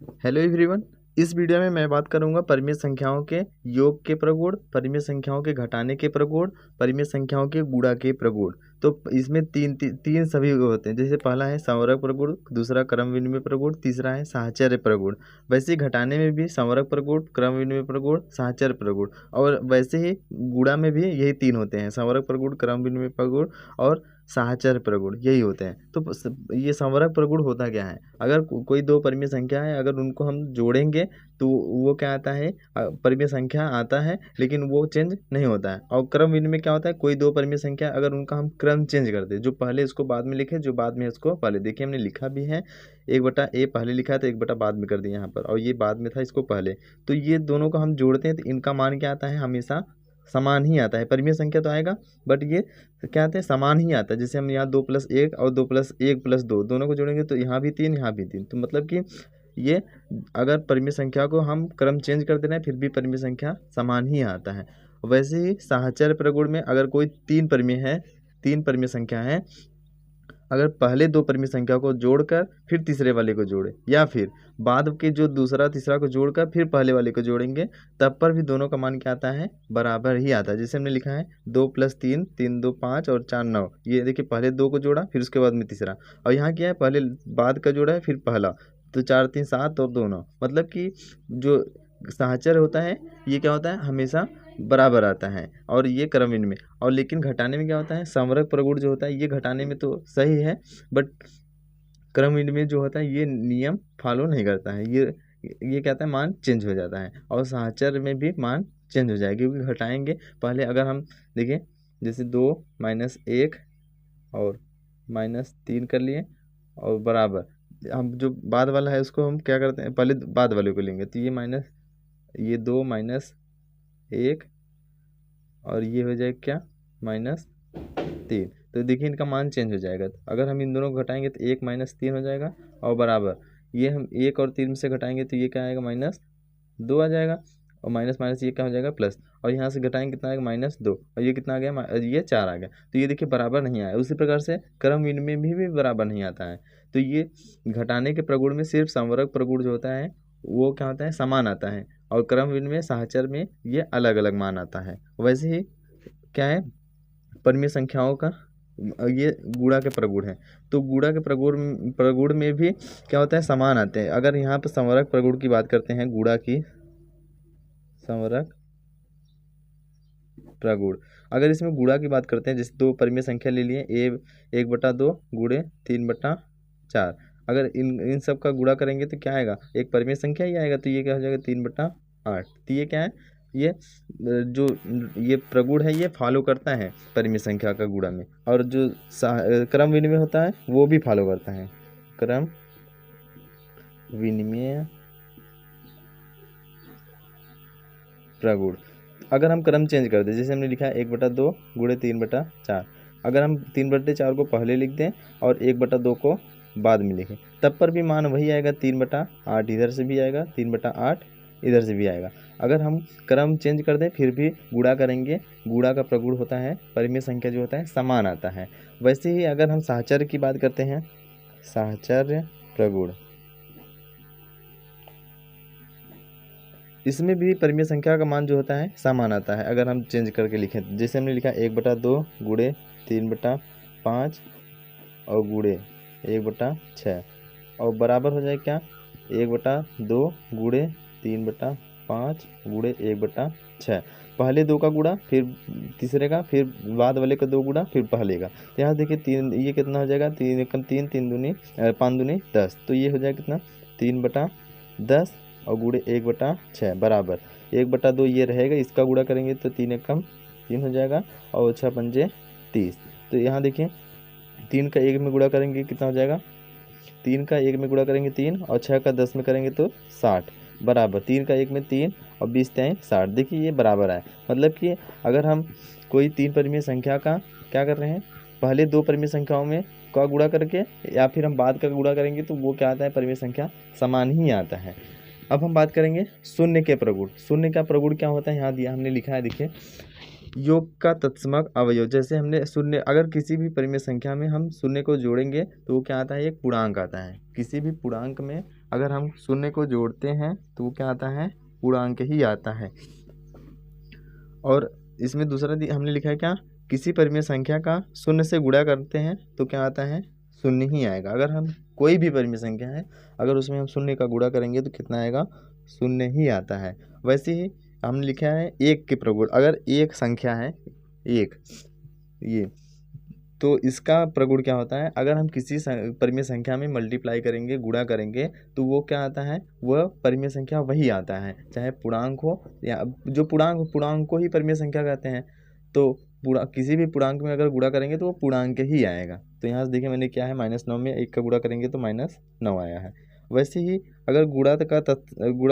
Hello everyone. इस video में मैं बात करूंगा परिमेय संख्याओं के योग के प्रगुण, परिमेय संख्याओं के घटाने के प्रगुण, परिमेय संख्याओं के गुणा के प्रगुण। तो इसमें तीन सभी होते हैं। जैसे पहला है संवरक प्रगुण, दूसरा क्रम विनिमय प्रगुण, तीसरा है साहचर्य प्रगुण। वैसे ही घटाने में भी संवरक प्रगुण, क्रम विनिमय प्रगुण, साहचर्य प्रगुण। और वैसे ही गुणा में भी यही तीन होते हैं, संवरक प्रगुण, क्रम विनिमय प्रगुण और साहचर्य प्रगुण, यही होते हैं। तो ये संवरक प्रगुण होता क्या है? अगर कोई दो परिमेय संख्या है, अगर उनको हम जोड़ेंगे तो वो क्या आता है, परिमेय संख्या आता है, लेकिन वो चेंज नहीं होता है। और क्रम विनिमय क्या होता है? कोई दो परिमेय संख्या अगर उनका हम क्रम चेंज कर दें, जो पहले इसको बाद में लिखे, जो बाद में इसको पहले, देखिए हमने लिखा भी है 1/a पहले लिखा था, 1/, बाद में कर दिया यहाँ पर, और ये बाद में था इसको पहले। तो ये दोनों को हम जोड़ते हैं तो इनका मान क्या आता है? हमेशा समान ही आता है। परिमेय संख्या तो आएगा बट ये क्या आते हैं? समान ही आता है। जैसे हम यहाँ 2+1 और 2+1+2 दोनों को जोड़ेंगे तो यहाँ भी 3, यहाँ भी 3। तो मतलब कि ये अगर परिमेय संख्या को हम क्रम चेंज कर दे रहे हैं फिर भी परिमेय संख्या समान ही आता है। वैसे ही साहचर्य प्रगुण में अगर कोई तीन परिमेय संख्या है, अगर पहले दो परिमेय संख्या को जोड़कर फिर तीसरे वाले को जोड़े, या फिर बाद के जो दूसरा तीसरा को जोड़कर फिर पहले वाले को जोड़ेंगे, तब पर भी दोनों का मान क्या आता है? बराबर ही आता है। जैसे हमने लिखा है 2+3, 3 2 5 और 4 9। ये देखिए पहले दो को जोड़ा फिर उसके बाद में तीसरा, और यहाँ क्या है? पहले बाद का जोड़ा है फिर पहला, तो 4 3 7 और 2 9। मतलब कि जो साहचर्य होता है ये क्या होता है? हमेशा बराबर आता है। और ये क्रम विनिमय। और लेकिन घटाने में क्या होता है? संवरक प्रगुण जो होता है ये घटाने में तो सही है, बट क्रम विनिमय जो होता है ये नियम फॉलो नहीं करता है। ये कहता है मान चेंज हो जाता है। और साहचर्य में भी मान चेंज हो जाएगा, क्योंकि घटाएंगे पहले। अगर हम देखिए जैसे 2 -1 और -3 कर लिए और बराबर, हम जो बाद वाला है उसको हम क्या करते हैं? पहले बाद वाले को लेंगे, तो ये 2 -1 और ये हो जाएगा क्या? -3। तो देखिए इनका मान चेंज हो जाएगा। तो अगर हम इन दोनों को घटाएंगे तो 1 -3 हो जाएगा, और बराबर ये हम 1 और 3 से घटाएंगे तो ये क्या आएगा? -2 आ जाएगा, और माइनस माइनस ये क्या हो जाएगा? प्लस। और यहाँ से घटाएंगे कितना आएगा? -2। और ये कितना आ गया? ये 4 आ गया। तो ये देखिए बराबर नहीं आया। उसी प्रकार से क्रम विनिमय में भी बराबर नहीं आता है। तो ये घटाने के प्रगुण में सिर्फ संवरक प्रगुण जो होता है वो क्या होता है? समान आता है, और क्रम विनिमय साहचर्य में ये अलग अलग मान आता है। वैसे ही क्या है? परिमेय संख्याओं का ये गुणा के प्रगुण है। तो गुणा के प्रगुण में भी क्या होता है? समान आते हैं। अगर यहाँ पर संवरक प्रगुण की बात करते हैं, गुणा की संवरक प्रगुण, अगर इसमें गुणा की बात करते हैं, जैसे दो परिमेय संख्या ले लिए, 1/2 गुणे 3/4। अगर इन सब का गुणा करेंगे तो क्या आएगा? एक परिमेय संख्या ही आएगा। तो ये क्या हो जाएगा? 3/8। तो ये क्या है? ये जो ये प्रगुण है ये फॉलो करता है परिमेय संख्या का गुणा में। और जो क्रम विनिमय होता है वो भी फॉलो करता है। क्रम विनिमय प्रगुण, अगर हम क्रम चेंज कर दें, जैसे हमने लिखा है 1/2 गुणे 3/4, अगर हम 3/4 को पहले लिख दें और 1/2 को बाद में लिखें, तब पर भी मान वही आएगा। 3/8 इधर से भी आएगा, 3/8 इधर से भी आएगा। अगर हम क्रम चेंज कर दें फिर भी गुणा करेंगे, गुणा का प्रगुण होता है, परिमेय संख्या जो होता है समान आता है। वैसे ही अगर हम साहचर्य की बात करते हैं, साहचर्य प्रगुण, इसमें भी परिमेय संख्या का मान जो होता है समान आता है। अगर हम चेंज करके लिखें, जैसे हमने लिखा 1/2 गुणे 3/5 और गुणे 1/6, और बराबर हो जाए क्या? 1/2 गुणे 3/5 गुणे 1/6। पहले दो का गुणा फिर तीसरे का, फिर बाद वाले का 2 गुणा फिर पहले का। तो यहाँ देखिए 3, ये कितना हो जाएगा? 3 एकम 3, 3 दूनी 5 दूनी 10। तो ये हो जाएगा कितना? 3/10 और गुणे 1/6 बराबर 1/2 ये रहेगा, इसका गुणा करेंगे तो 3 एकम 3 हो जाएगा, और 6 पंजे 30। तो यहाँ देखिए 3 का 1 में गुणा करेंगे कितना हो जाएगा? 3 का 1 में गुणा करेंगे 3, और 6 का 10 में करेंगे तो 60 बराबर 3 का 1 में 3 और 20 3 60। देखिए ये बराबर है। मतलब कि अगर हम कोई तीन परिमेय संख्या का क्या कर रहे हैं, पहले दो परिमेय संख्याओं में का गुणा करके या फिर हम बाद का गुणा करेंगे तो वो क्या आता है? परिमेय संख्या समान ही आता है। अब हम बात करेंगे शून्य के प्रगुण। शून्य का प्रगुण क्या होता है? यहाँ दिया हमने लिखा है, देखिए योग का तत्समक अवयव। जैसे हमने शून्य, अगर किसी भी परिमेय संख्या में हम शून्य को जोड़ेंगे तो वो क्या आता है? एक पूर्णांक आता है। किसी भी पूर्णांक में अगर हम शून्य को जोड़ते हैं तो वो क्या आता है, पूर्णांक ही आता है। और इसमें दूसरा हमने लिखा है क्या, किसी परिमेय संख्या का शून्य से गुणा करते हैं तो क्या आता है, शून्य ही आएगा। अगर हम कोई भी परिमेय संख्या है, अगर उसमें हम शून्य का गुणा करेंगे तो कितना आएगा, शून्य ही आता है। वैसे ही हमने लिखा है एक के प्रगुण। अगर एक संख्या है एक, ये तो इसका प्रगुण क्या होता है, अगर हम किसी परिमेय संख्या में मल्टीप्लाई करेंगे, गुणा करेंगे, तो वो क्या आता है, वह परिमेय संख्या वही आता है, चाहे पूर्णांक हो या जो पूर्णांक को ही परिमेय संख्या कहते हैं। तो किसी भी पूर्णांक में अगर गुणा करेंगे तो वो पूर्णांक ही आएगा। तो यहाँ से देखिए मैंने क्या है, -9 में 1 का गुणा करेंगे तो -9 आया है। वैसे ही अगर गुणा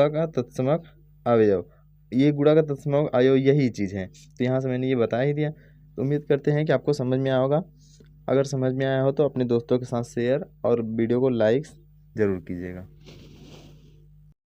का तत्समक अवयव, ये गुणा का तत्समक अवयव यही चीज़ है। तो यहाँ से मैंने ये बता ही दिया। तो उम्मीद करते हैं कि आपको समझ में आया होगा। अगर समझ में आया हो तो अपने दोस्तों के साथ शेयर और वीडियो को लाइक ज़रूर कीजिएगा।